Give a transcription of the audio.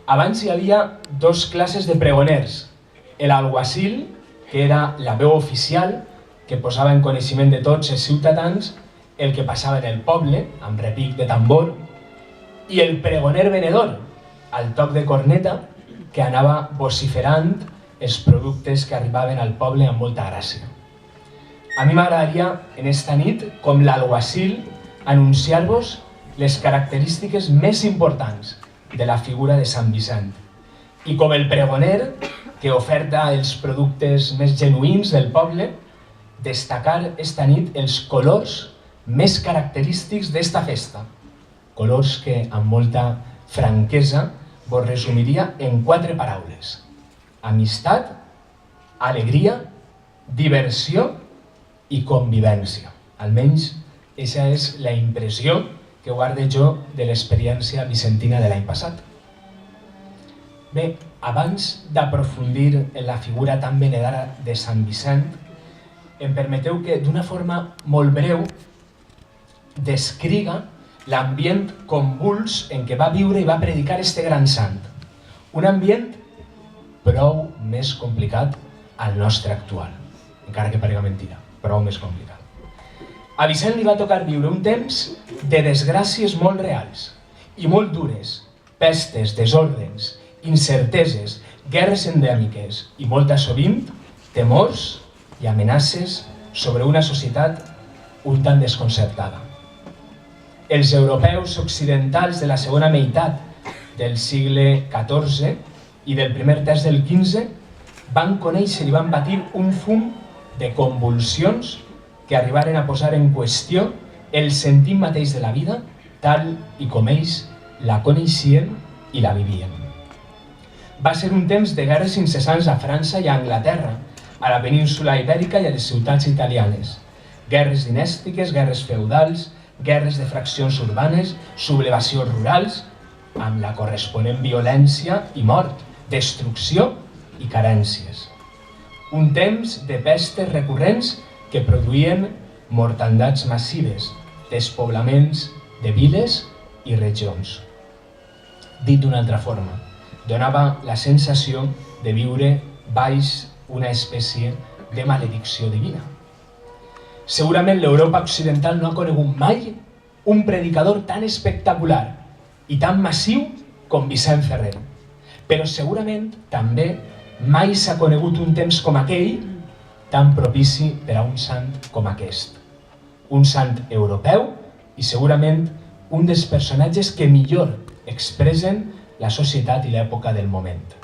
Abans hi havia dos classes de pregoners. L'alguacil, que era la veu oficial, que posava en coneixement de tots els ciutadans el que passava en el poble, amb repic de tambor, i el pregoner venedor, al toc de corneta, que anava vociferant els productes que arribaven al poble amb molta gràcia. A mi m'agradaria, en esta nit, com l'alguacil, anunciar-vos les característiques més importants de la figura de Sant Vicent. I com el pregoner, que oferta els productes més genuïns del poble, destacar esta nit els colors més característics d'esta festa. Colors que, amb molta franquesa, vos resumiria en 4 paraules. Amistat, alegria, diversió i convivència. Almenys, aquesta és la impressió que guarde jo de l'experiència vicentina de l'any passat. Bé, abans d'aprofundir en la figura tan venerada de Sant Vicent, em permeteu que, d'una forma molt breu, descriga l'ambient convuls en què va viure i va predicar este gran sant. Un ambient prou més complicat al nostre actual, encara que parega mentira, prou més complicat. A Vicent li va tocar viure un temps de desgràcies molt reals i molt dures, pestes, desordres, incerteses, guerres endèmiques i molta sovint temors i amenaces sobre una societat un tant desconcertada. Els europeus occidentals de la segona meitat del segle XIV i del primer terç del XV van conèixer i van patir un fum de convulsions que arribaren a posar en qüestió el sentit mateix de la vida tal i com ells la coneixien i la vivien. Va ser un temps de guerres incessants a França i a Anglaterra, a la península ibèrica i a les ciutats italianes. Guerres dinàstiques, guerres feudals, guerres de fraccions urbanes, sublevacions rurals, amb la corresponent violència i mort, destrucció i carències. Un temps de pestes recurrents que produïen mortandats massives, despoblaments de viles i regions. Dit d'una altra forma, donava la sensació de viure baix una espècie de maledicció divina. Segurament l'Europa occidental no ha conegut mai un predicador tan espectacular i tan massiu com Vicent Ferrer, però segurament també mai s'ha conegut un temps com aquell tan propici per a un sant com aquest. Un sant europeu i segurament un dels personatges que millor expressen la societat i l'època del moment.